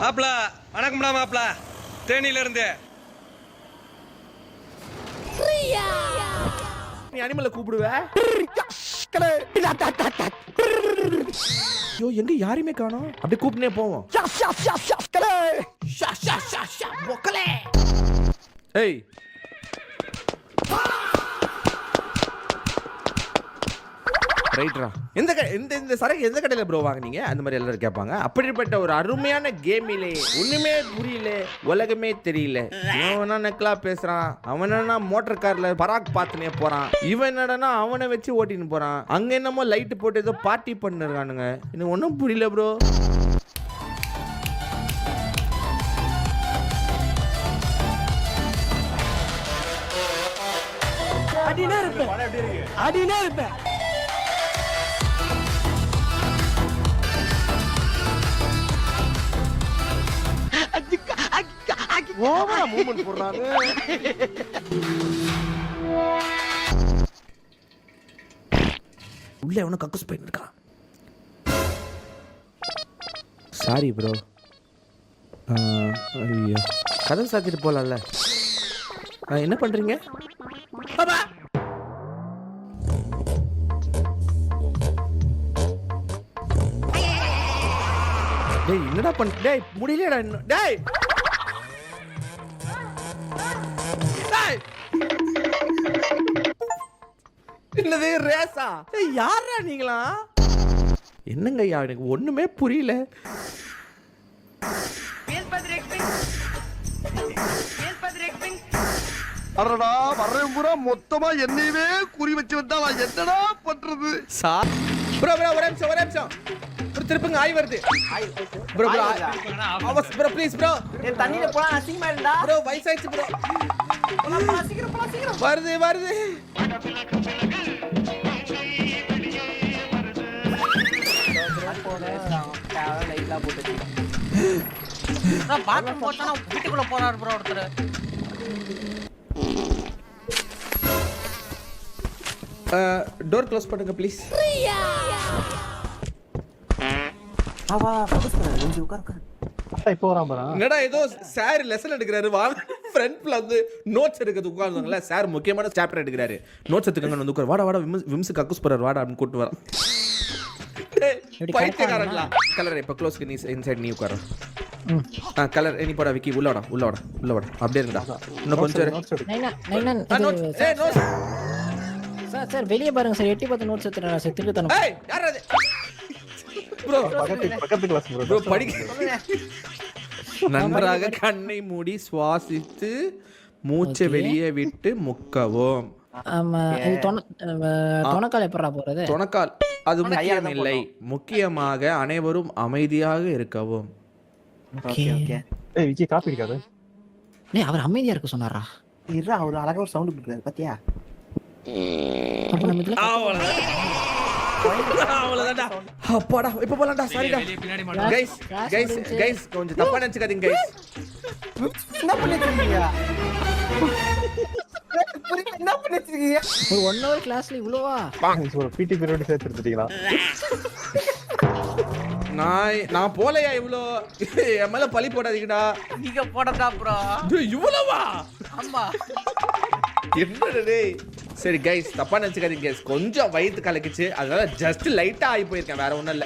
மாப்ள வணக்கம்டா மாப்ள, தேனியில இருந்து. நீ அனிமலை கூப்பிடுவ? ஐயோ, எங்க யாரையுமே காணோம். அப்படியே கூப்பிட்டே போவோம். ஏய், ரைட்ரா. இந்த சரக்கு எந்த கடையில் ப்ரோ வாங்குனீங்க? அந்த மாதிரி எல்லாரும் கேட்பாங்க. அப்படிப்பட்ட ஒரு அருமையான கேமிலே ஒண்ணுமே புரியல, உலகமே தெரியல. இவன் நக்கலா பேசுறான், அவன் என்ன மோட்டர் கார்ல பராக் பார்த்துனே போறான், இவன் என்னடனா அவனை வச்சு ஓட்டின்னு போறான். அங்க என்னமோ லைட் போட்டு ஏதோ பார்ட்டி பண்ணிருக்கானுங்க. எனக்கு ஒன்றும் புரியல ப்ரோ. அடினே இருப்பேன். ஓவரா மூவ்மெண்ட் போடுறாரு. உள்ள எவனோ கக்கூஸ் போயிட்டு இருக்கான். Sorry bro. ஐயோ, கதவு சாத்திட்டு போலாம்ல. என்ன பண்றீங்க? டேய், என்னடா பண்ண? டேய், முடியலடா இன்னும். டேய் என்னது ரேசா? ஏய், யாரா நீங்களா? என்னங்க ஐயா, எனக்கு ஒண்ணுமே புரியல. அடடா, வர்றேன் பூரா மொத்தமா என்னையவே குறி வச்சு வந்தா நான் என்னடா பண்றது? ப்ரோ ஒரே நிமிஷம். திருப்புங்க, ஆய் வருது. ப்ரோ அவஸ் ப்ரோ, ப்ளீஸ் ப்ரோ. தண்ணியில போனா அசிங்கமா இருந்தா ப்ரோ, வயசாயிடுச்சு ப்ரோ. சீக்கிரம் வருது. பாத்ரூம் போட்டா வீட்டுக்குள்ள போறாரு ப்ரோ ஒருத்தர். டோர் க்ளோஸ் பண்ணுங்க ப்ளீஸ். என்னடா ஏதோ சார் லெசன் எடுக்கிறாரு, வாங்க ஃப்ரண்ட்ல வந்து நோட்ஸ் எடுக்கிறது உட்கார்ந்தாங்கல்ல. சார் முக்கியமான சாப்டர் எடுக்கிறாரு, நோட்ஸ் எடுத்துக்கங்க வந்து உட்கார். வாடா விம்ஸ் கக்கூஸ் போறாரு, வாடா அப்படின்னு கூட்டு வரான். பைத்தியக்காரங்களா? கலர் இப்ப க்ளோஸ்க்கு நீ இன்சைட் நீ உட்கார. கலர் நீ போடா விக்கி, உள்ள வாடா. அப்படியே இருடா. இன்னும் கொஞ்சம் சார் வெளியே பாருங்க சார், எட்டி பார்த்து நோட்ஸ் எடுத்துறேன் சார். திருட்டு தானே. ஏய், யாரா அது? ப்ரோ பக்கத்து கிளாஸ் ப்ரோ படிக்க. நன்றாக கண்ணை மூடி சுவாசித்து மூச்சை வெளியே விட்டு முக்கவும். ஆமா, இது தொணக்கால் எப்பறா போறது? தொணக்கால் அது முக்கியமில்லை, முக்கியமாக அனைவரும் அமைதியாக இருக்கவும். ஓகே. ஏய் விக்கி, காபி இருக்காது? டேய், அவர் அமைதியா இருக்க சொன்னாரா? இருடா, அவர் அழகா ஒரு சவுண்ட் கொடுக்குறாரு பாத்தியா? அப்ப நம்ம இதுல அவ்வளவுதான்டா. அப்பாடா, இப்ப போலாம்டா. சாரிடா கைஸ், கொஞ்சம் தப்பா நினைச்சுக்காதீங்க கைஸ். என்ன பண்ணிட்டு ஒரு 1 hour கிளாஸ்ல இவ்வளவா? ஒரு பிடி பீரியட் சேர்த்து எடுத்துட்டீங்களா? நான் போலையா இவ்வளோ? என் மேல பழி போடாதீங்கடா. நீங்க போடதா ப்ரோ? இவ்வளவா? ஆமா. என்னடா டேய். சரி கைஸ், தப்பா நினைச்சுக்காதீங்க கைஸ், கொஞ்சம் வயித்து கலக்கிச்சு, அதனால ஜஸ்ட் லைட்டா ஆகி போயிருக்கேன், வேற ஒண்ணும் இல்ல.